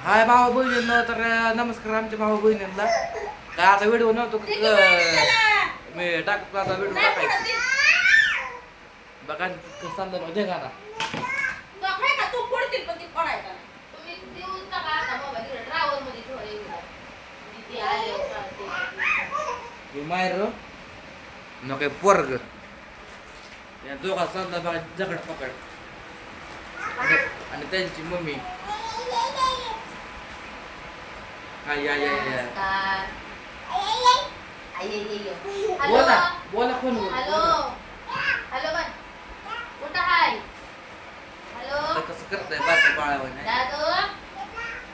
हाय भाऊ बहिणींना तर नमस्कार आमच्या भाऊ बहिणींना. काय आता व्हिडिओ नव्हतो मी टाकतो आता व्हिडिओ टाकायचा. बघा कसं चाललं बघ का ना तू फोडतील पण ती फोडायचा नाही. तुम्ही देऊन टाका आता मोबाईल इकडे ड्रायव्हर मध्ये ठेवा. किती आले मायर न काय पोरग या दोघा चालला बघा जगड पकड आणि त्यांची मम्मी बोला बोला फोन हॅलो हॅलो बाय कुठं हाय हॅलो कसं करताय बारका बाळावर दादू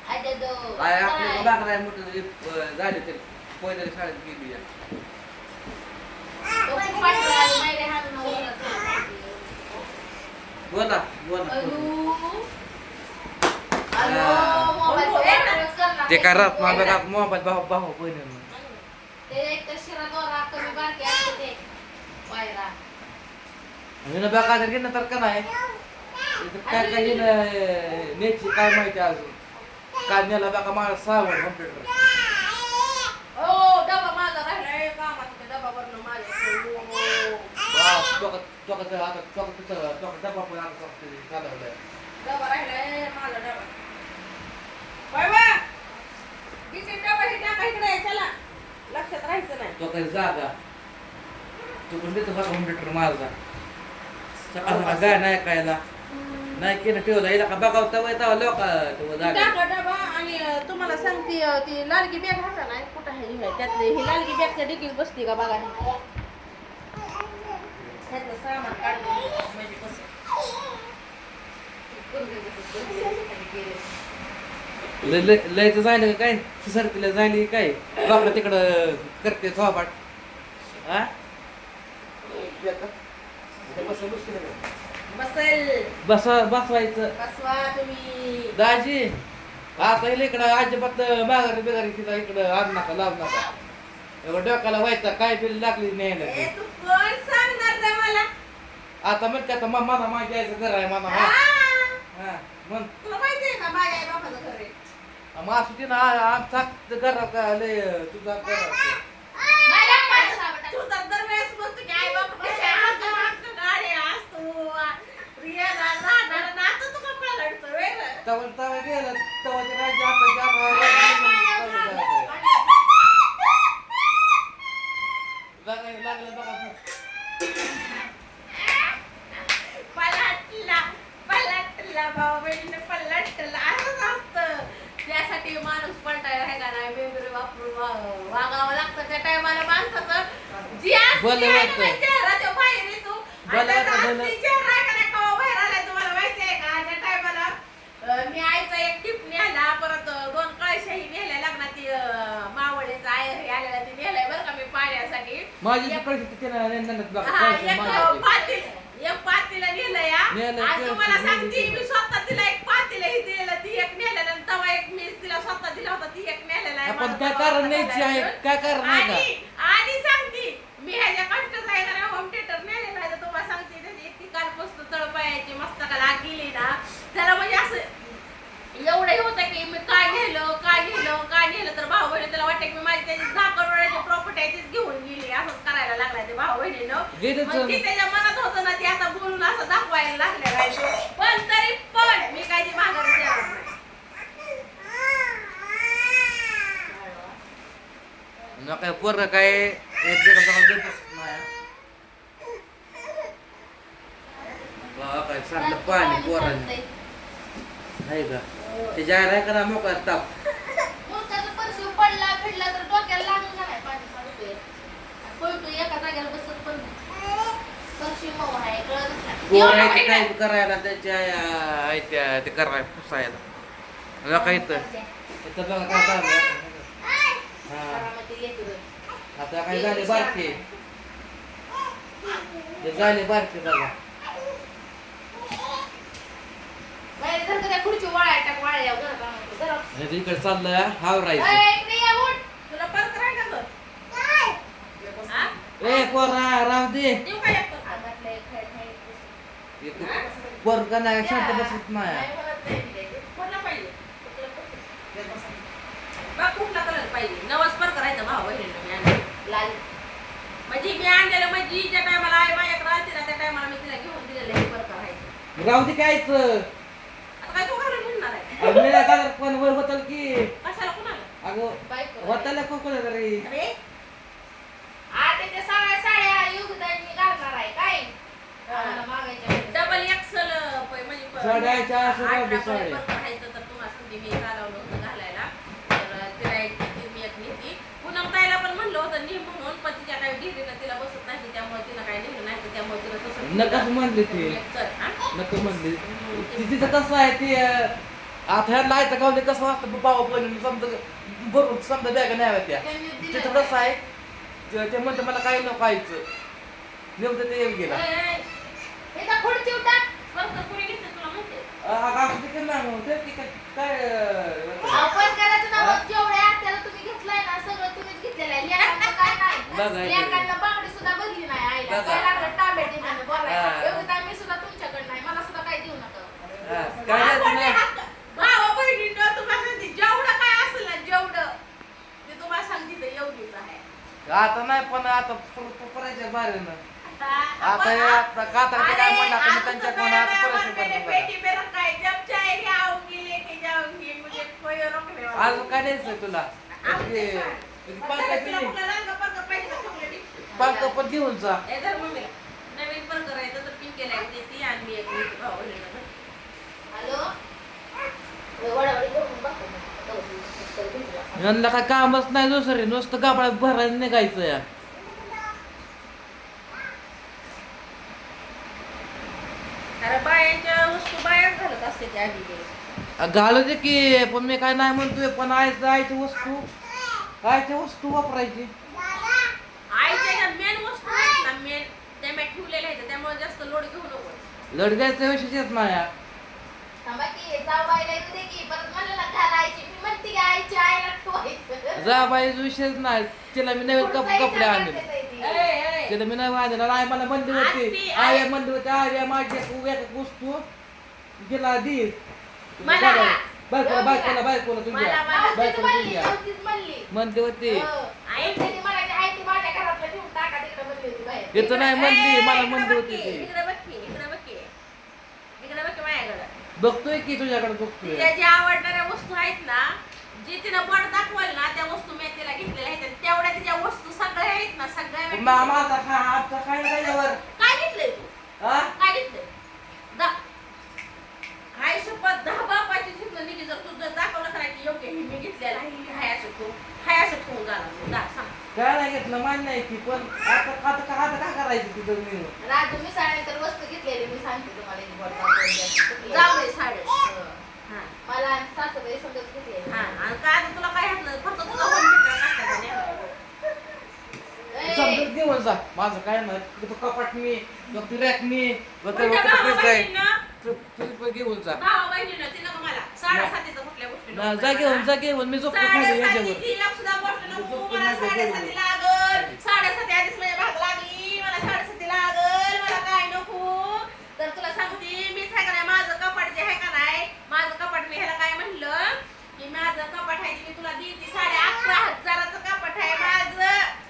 आय दादू काय आपल्या बागराय मोठं झाली तरी पहिल्या शाळेत गेली या तो खूप पाठवा मायरे हात नऊ बोला बोला ते काय रात बघा मोबाईल भाऊ भाऊ बहिणी ते एक तर शिरा दोरा कमी बारकी असते ते वायरा हिनं बघा तर घेणं तर का नाही काय काय हिनं नेची काय माहिती अजून काय नेला बघा मला सावड कॉम्प्युटर ओ डबा माझा राहिलाय कामाचा डबा वरनं माझ्या डबा पण चालवलाय डबा राहिलाय माझा डबा बाय बाय किती डबा हे टाका इकडे चला लक्षात राहायचं नाही तो काही जागा तू पण देतो बघा कॉम्प्युटर माझा सकाळ गाय नाही ऐकायला नाही केलं ठेवलं याला का बघावता वैता लोक टाका डबा आणि तुम्हाला सांगते ती लालगी बॅग हाता नाही कुठं आहे त्यातली ही लालगी बॅगच्या डिकीत बसती का बघा ह्यातलं सामान काढलं म्हणजे कसं लयचं जायलं काय सरकीला जायली काय बापडा तिकडं करते थोपाट हा बसेल बसवायचं बसवा तुम्ही दाजी आता इकडं अजिबात माघारी बिगारी तिथं इकडं आण नका लाव नका एवढं डोक्याला व्हायचं काय बिल लागली नाही तू कोण सांगणार रे मला आता मग काय मला माहिती यायचं घर आहे मला हा मग तुला माहिती आहे ना माझ्या आई बापाचं घर आहे मग असू दे ना आमचा घर का लय तुझा घर तू तर दरवेळेस म्हणतो की आई बाप कसे असतो गाडी असतो प्रिया राहणार ना आता तू कपडा लढतो वेगळं तवा गेलं तवा ते राज्य आता लागलं बघा पलटला भाऊ बहिणीने पलटला असंच असतं त्यासाठी माणूस पलटायला आहे का नाही वेगवेगळे वापरून वागावं लागतं त्या टायमाला माणसाचं जी चेहरा तो बाहेर येतो चेहरा का नाही कवा बाहेर आलाय तुम्हाला माहिती आहे का त्या टायमाला मी आईचा एक टिप नेला परत 2 कळशाही नेल्या लग्नात मावळीचा आय आलेला ती नेलाय बरं का मी पाण्यासाठी माझी एक पातीला नेलं या आणि तुम्हाला सांगते मी स्वतः तिला एक पातीला ही दिलेलं ती एक नेलेलं आणि तवा एक मी तिला स्वतः दिला होता ती एक नेलेला आहे पण काय कारण न्यायची आहे काय कारण नाही आणि सांगते मी ह्याच्या कष्टाचा आहे ना होम थिएटर नेलेला आहे तुम्हाला सांगते त्याची इतकी कालपासून तळपायाची मस्तकाला गेली ना त्याला म्हणजे असं एवढं होतं की मी काय नेलं तर भाऊ बहिणी त्याला वाटतं की मी माझी त्याची 10 करोडाची प्रॉपर्टी आहे तीच घेऊन गेली असंच करायला लागलाय ते भाऊ बहिणीनं ती त्याच्या मनात होतं ना ती आता बोलून असं दाखवायला लागलेलं आहे पण तरी पण मी काय ती माघारी देणार नाही काय पोरं काय एक देतच नाही काय सांगलं पाणी पोरांनी नाही का ते जायला आहे का ना मोकळा ताप मुलगाचा परशू पडला फिरला तर डोक्याला लागून जाणार पाणी पडतोय पळतो एका जागेला बसत पण परशू मऊ आहे कळत पोर काय करायला त्याच्या ते करायला पुसायला काय इथं बघा काय चाललं आता काय झाले बारके झाले बारके बघा खुर्ची वाळ्या टाक वाळ्या इकडे चाललंय हावरायचं तुला परत राहिलं ए पोरा राहू दे पोर का नाही शांत बसत नाही बघ कुठला कलर पाहिजे नवस पर करायचं भाऊ बहिणीला मी आणलेलं लाल म्हणजे मी आणलेलं म्हणजे ज्या टायमाला आई माझ्याकडे आलती ना त्या टायमाला मी तिला घेऊन दिलेलं हे पर करायचं राहू दे कायच आता काय तू घालून घेणार आहे अग्नीला का पण वर होतल की कशाला कुणाला अगं बायको होतल कोण रे अरे आता ते सगळ्या साड्या युगदान मी घालणार आहे काय आम्हाला मागायच्या डबल एक्सल म्हणजे साड्याच्या असं आठ राहू दे टाकायला साड्या. पण करायचं तर तुम्हाला संधी मी चालवलं होतं घालायला तर तिला एक ती मी एक नेती पुन्हा ताईला पण म्हणलं होतं नी म्हणून पण तिच्या काही डिग्रीला तिला बसत नाही त्यामुळे तिला काही नेलं नाही तर त्यामुळे तिला तसं नकाच म्हणले ते एक चल, हा? नको म्हणले तिथं कसं आहे ते आता ह्या लायचं गावले कसं वाटतं बाबा पण समजा भरून समजा बॅग नाही हव्या त्या तिथं कसं आहे ते म्हणतं मला काही नको खायचं नेमकं ते येऊन गेला हे तर खुर्ची उठाक बरं कोणी घेतलं तुला माहिती असं ते केलं मग ते की काय आपण करायचं ना मग जेवढ्या त्याला तुम्ही घेतलंय ना सगळं तुम्हीच घेतलेलं आहे लेकांचं काय बघायचं. नाही लेकांना बांगडी सुद्धा बघली नाही आईला बघा. काय लागलं तांबे ठिकाणी बोलायला हा. एवढं मी सुद्धा तुमच्याकडे नाही मला सुद्धा काही देऊ नका काय द्यायचं नाही भावा बहिणींना तुम्हाला सांगते जेवढं काय असेल ना जेवढं ते तुम्हाला सांगते तर एवढीच आहे आता नाही पण आता परायच्या बाहेर आता आपण- आता का तर ते काय म्हणणार तुम्ही त्यांच्या कोणा बेटी मेरा काय जब चाहेगी आऊंगी लेके जाऊंगी मुझे कोई रोकने वाला आज काय द्यायचं तुला पालक पण घेऊन जा नवीन पण करायचं तर पिंक केलाय ती आणि मी एक नीट भाऊ बहिणीला. हॅलो वडावडी करून बघतो यांना काय कामच नाही दुसरे नुसतं गाबळा भरायला निघायचं या अरे बायांच्या वस्तू बायाच घालत असते त्या आधी घालू दे की पण मी काय नाही म्हणतोय पण आयची वस्तू कायची वस्तू वापरायची आईच्या मेन वस्तू आहेत ना मेन त्या मी ठेवलेल्या आहेत त्यामुळे जास्त लोड घेऊ नको लढग्याच्या विषयीच येत नाही या. थांबा की जाऊ बाईला येऊ दे की परत म्हणलं ना घालायची मी म्हणते की आईची आईला ठेवायचं जा बाई विषयच नाही तिला मी नवीन कपडे आणले तिला मी नाही आणले आई मला म्हणली होती आई म्हणली होती आई माझी एक वस्तू गेला दी मला- बायकोला तुझ्या मला- बायकोला तुझ्या म्हणली म्हणते होती आई त्यांनी म्हणायची आई ती माझ्या घरातलं ठेवून टाका तिकडे म्हणली होती बाहेर येतं नाही म्हणली मला म्हणली इकडे होती बघ की, ती इकडे बघ की, इकडे बघ की. इकडे बघ की माझ्याकडे बघतोय की तुझ्याकडे बघतोय तिला ज्या आवडणाऱ्या वस्तू आहेत ना जी तिनं बड दाखवाल ना त्या वस्तू मी तिला घेतलेल्या आहेत आणि तेवढ्या तिच्या वस्तू सगळ्या आहेत ना सगळ्या मी घेतलेल्या आहेत. माझा खा आजचा काय त्याच्यावर काय घेतलंय तू हा काय घेतलंय हाय शपथ 10 बापाची चिन्ह निघी जर तू जर दाखवलं करा की योग्य ही मी घेतलेला आहे ही हाय असं ठेवून झाला दा सांग काय नाही घेतलं मान्य नाही की पण आता काय करायचं तिथं मी राजू मी साड्यांतर वस्तू घेतलेली मी सांगते तुम्हाला एक बोट जाऊ दे साडे हा मला सासूबाई समजत घेतलेली हा आणि काय आता तुला काय घातलं फक्त तुला होम थिएटर टाकायचं नाही. समजत घेऊन जा माझं काय नाही तू कपाट मी रॅक मी तुझ्या भावा-बहिणीनं घेऊन जा भावा-बहिणीनं तिनं का मला साडेसातीचं कुठल्या गोष्टी नको जा घेऊन जा घेऊन मी झोपतो खाली याच्यावर साडेसातीची एक सुद्धा गोष्ट नको मला साडेसाती लागल साडेसाती आधीच माझ्या भाग लागली मला साडेसाती लागल मला काय नको तर तुला सांगते मीच आहे का नाही माझं कपाट जे आहे का नाही माझं कपाट मी ह्याला काय म्हणलं की माझं कपाट आहे ते मी तुला देते 11,500चं कपाट आहे माझं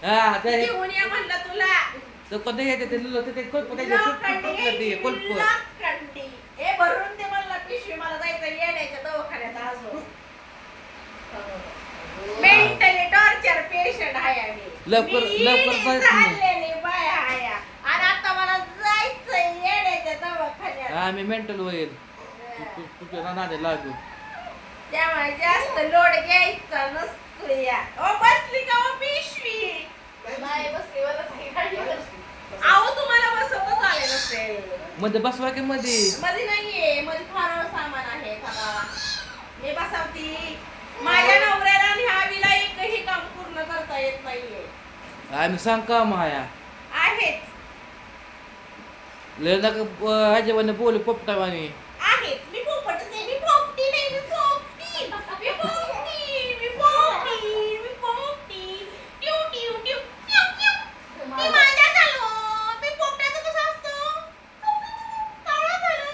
हा ते घेऊन ये म्हणलं तुला कोणते घ्यायचे ते कोल्प द्यायचे कोल्प लोखंडी. हे भरून ते मला पिशवी मला जायचं येण्याच्या दवाखान्यात अजून मेंटली टॉर्चर पेशंट आहे आम्ही लवकर- मी लवकर इडी जायचं नाही. झालेली बाय आहे आणि आता मला जायचं येण्याच्या दवाखान्यात हा मी मेंटल होईल तुझ्या नादे लागू त्यामुळे जास्त लोड घ्यायचा नसतो या ओ बसली का ओ पिशवी नाही बसली मला गाडी बसली अहो तुम्हाला बसवत आले नसेल मध्ये बसवा की मध्ये मध्ये नाहीये मध्ये फार सामान आहे बघा मी बसवती माझ्या नवऱ्याला आणि हवीला एकही काम पूर्ण करता येत नाहीये आम्ही सांग का माया आहेत लय नका ह्याच्यावाने बोलू पोपटावाने आहेत मी पोपटच आहे मी पोपटी नाही मी पोपटी मी पोपटी मी पोपटी मी पोपटी ट्यू ट्यू ट्यू ट्यू ट्यू मी माझ्या झालो मी पोपट्याचं कसं असतं काळा झालं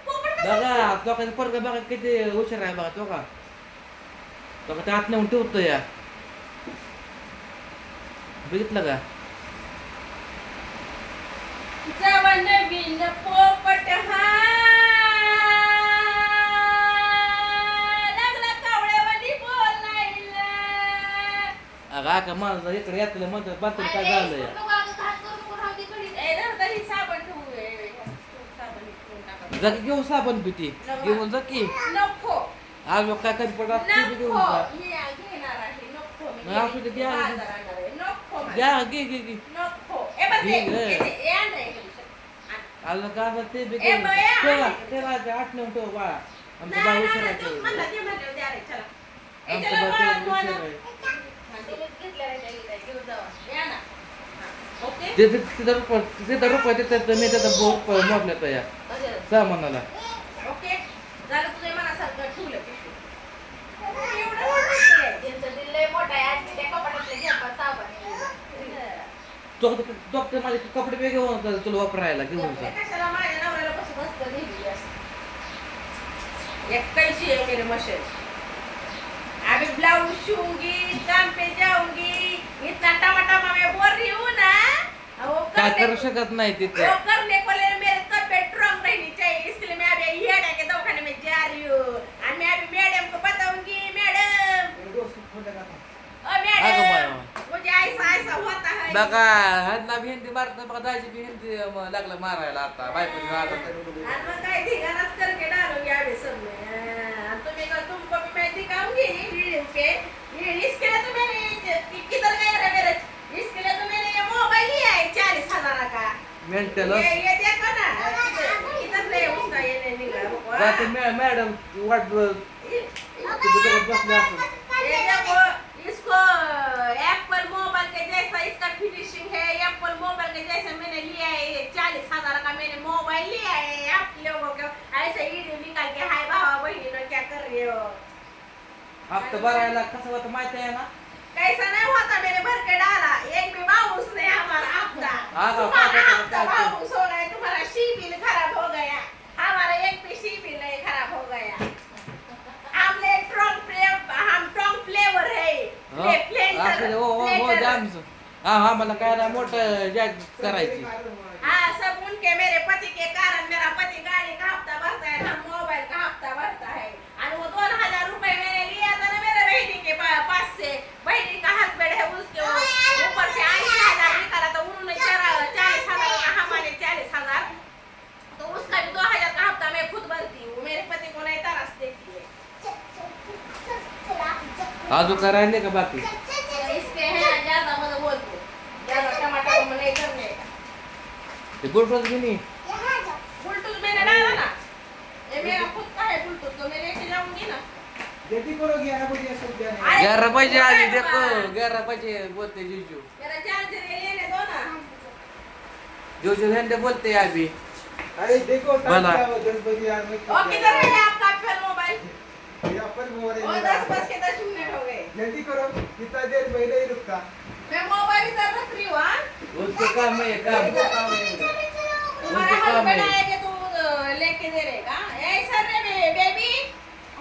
पोपट कसं बघा तो काय पोरगा बघा किती हुशार आहे बघा तो का तो का आत नेऊन ठेवतो या बघितलं का जवन बिन पोपट हा लागला कावळ्यावानी बोलायला. अगं का माझं इकडे यातलं म्हणतात बाथरूम काय झालं या ए धर ही साबण ठेवू साबण ठेवून टाका. जा की घेऊन साबण पिती घेऊन जा की नको आज लोक काय कधी पडतात ते बी घेऊन जा घेणार आहे नको मी नाही, असू दे, घ्या. बाजारात आणणार आहे. नको मला. घ्या घे घे घे नको ए बस घे ग. ए आण रे. आज का ते बी ए घेऊन बया. ठेवा ठेवा ते आठ नेऊन ठेव बाळा आमचं नाही, भाऊ नाही, उशिरा नाही, तू ठेव म्हणला ते म्हणलं द्या रे, चला. ए, आमचं चला, भाऊ बाळा, ठेव तुम्हाला. उशिरा आहे. घेऊन जावा. द्या ना. हा, ओके? तिथं रुपये तिथं मी त्याचा भाऊ मोडल्या तर या सामानाला ओके? झालं तुझं मनासारखं ठेवलं पिशवी. एवढं वाटतंय. तो माझे कपडे बी घेऊन तुला वापरायला घेऊन जा कशाला माझ्या नवऱ्याला बसून बसतं नेहमी असं. एकटाईची है मेरे मशे अभी ब्लाउज सिऊंगी काम पे जाऊंगी इतना टमाटमा मैं बोल रही हूँ ना वो काय करने करू शकत नाही तिथे वो करने को ले मेरे तबीयत स्ट्रांग रहनी चाहिए इसलिए मैं अभी हेड के दवाखाने में जा रही हूँ और मैं अभी मैडम को बताऊंगी मैडम ओ अगं मैडम बाय. मुझे ऐसा ऐसा होता है बघा ह्यांना बी हिंदी मारत बघा दाजी बी हिंदी लागलं मारायला आता बायको और मैं काय ठिकानाच करके डालूंगी अभी सब में तुमको भी मैं दिखाऊंगी वीडियो पे ये इसके लिए तो मैंने किधर गया रे मेरे इसके लिए तो मैंने ये मोबाइल लिया है 40,000 का मेंटल ये देखो ना किधर ले उसका ये नहीं निकला जाते मॅडम वाट बसले असं ये देखो इसको एप्पल मोबाइल के जैसा इसका फिनिशिंग है एप्पल मोबाइल के जैसा मैंने लिया है ये 40,000 का मैंने मोबाइल लिया है आप लोगों को ऐसे वीडियो निकाल के हाय बाबा बहनी क्या कर रही हो हप्ता भरायला कसं होतं माहिती आहे ना कैसा नहीं होता मैंने भर के डाला एक भी बाउंस नहीं हमारा हफ्ता तुम्हारा हफ्ता बाउंस हो गया तुम्हारा शिपिंग खराब हो गया हमारा एक भी शिपिंग नहीं खराब हो गया हमने हम ट्रंक फ्लेवर है असं हो जामच हा हा मला काय ना मोठं जॅक करायची हाँ सब उनके मेरे पति के कारण मेरा पति गाड़ी का हफ्ता भरता है हम मोबाइल का हफ्ता भरता है और वो 2,000 रुपए मैंने लिया था ना मेरे बहनी के पास से बहनी का हस्बैंड है उसके ऊपर से 80,000 निकाला तो उन्होंने 40,000 का हमारे 40,000 तो उसका भी 2,000 का हफ्ता मैं खुद भरती हूँ मेरे पति को नहीं तरस देती है अजून काय राहिले का बाकी इसके हैं ज्यादा मतलब बोलते ज्यादा टमाटर को नहीं करने का ते बुलटूथ भी नहीं ब्लूटूथ मैंने डाला ना ये मेरा खुद का है ब्लूटूथ तो मैं लेके जाऊंगी ना अरे 11 पाहिजे आधी देखो 11 पाहिजे बोलते जीजू मेरा चार्जर ये लेने दो ना जीजू हिंदी बोलते अभी अरे देखो भला। ओ किधर है आपका एप्पल मोबाइल ओ 10 मिनट हो गए जल्दी करो कितना देर पहले ही रुकता मैं मोबाइल इधर रख रही हूँ हाँ? उसको काम है काम तुम्हारा हस्बैंड आएगा तो लेके दे रहेगा ऐसा रे बेबी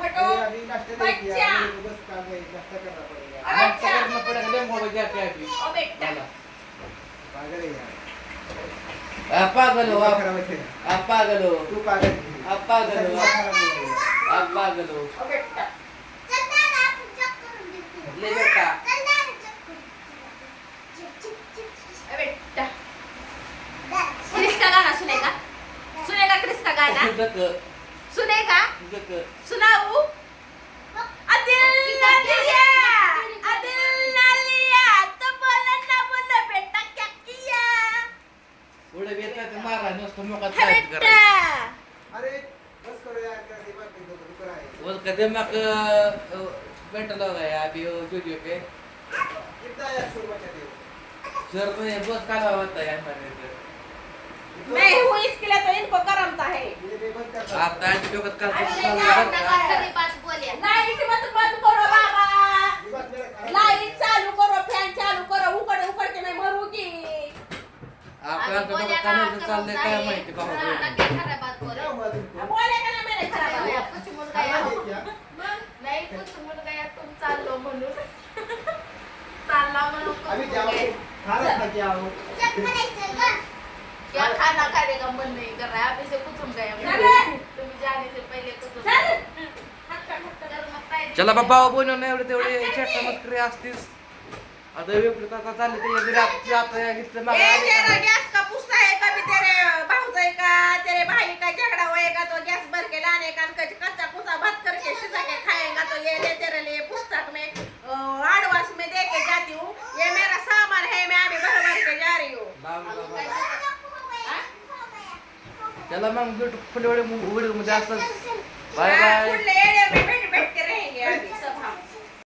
हटो अभी नाश्ता नहीं किया बच्चा अभी बस काम है नाश्ता करना पड़ेगा अरे नाश्ता अच्छा करना पड़ेगा ले मोबाइल जाके अभी ओ बेटा भला। पागल है यार आप पागल हो दिमाग आप खराब है तेरा। आप पागल हो तू पागल है। आप पागल हो दिमाग खराब है तेरा। आप पागल हो ओ बेटा ले बेटा ओ बेटा क्रिस का गाना सुनेगा सुनेगा क्रिस का गाना सुनेगा सुनाऊ अदिल ना लिया तो बोला ना बोला बेटा क्या किया पुढे येतात ते मारा नुसतं मोकात है काय बेटा करायचं अरे बस करो यार तेरा दिमाग पे तो रुक रहा है उसका दिमाग मेंटल हो गया अभी वो वीडियो पे कितना यार शोर मचा दे सर तो ये बहुत काला होता है हमारे इधर मैं हूँ इसके लिए तो इनको गरमता है ये बंद कर आता है डोकत का लाइट मत बंद करो बाबा दिमाग मेरा खराब लाइट चालू करो फैन चालू करो उकड़ के मैं मरूंगी आपका डोकत काने से चालले काय माहिती का हो क्या हुआ तुमको बोलेगा ना मेरे खराब खाना है क्या नहीं कुछ मुड़ गया तुम चालू अभी जाओ खाना खा के आओ क्या खाना खाने का मन नहीं कर रहा है आप इसे कुछ गए चल। तुम्ही जाने से पहले कुछ चला बाबा बनवून एवढे तेवढे चेष्टा मस्करी असतीस आता वेगळं आता चालले ते घरी आता इथलं मागं ए, आले तेरा का? गैस का पूछता है कभी तेरे भाऊजाई का तेरे भाई का झगड़ा होएगा तो गैस भर के लाने का कच्चा कुचा भात करके सिजा के खाएगा तो ये ले तेरे लिए पुस्तक में एडवांस में दे के जाती हूँ ये मेरा सामान है मैं अभी भर भर के जा रही हूँ लावलं बाबा. त्याला मग व्हिडिओ मध्ये असंच बाय बाय फुले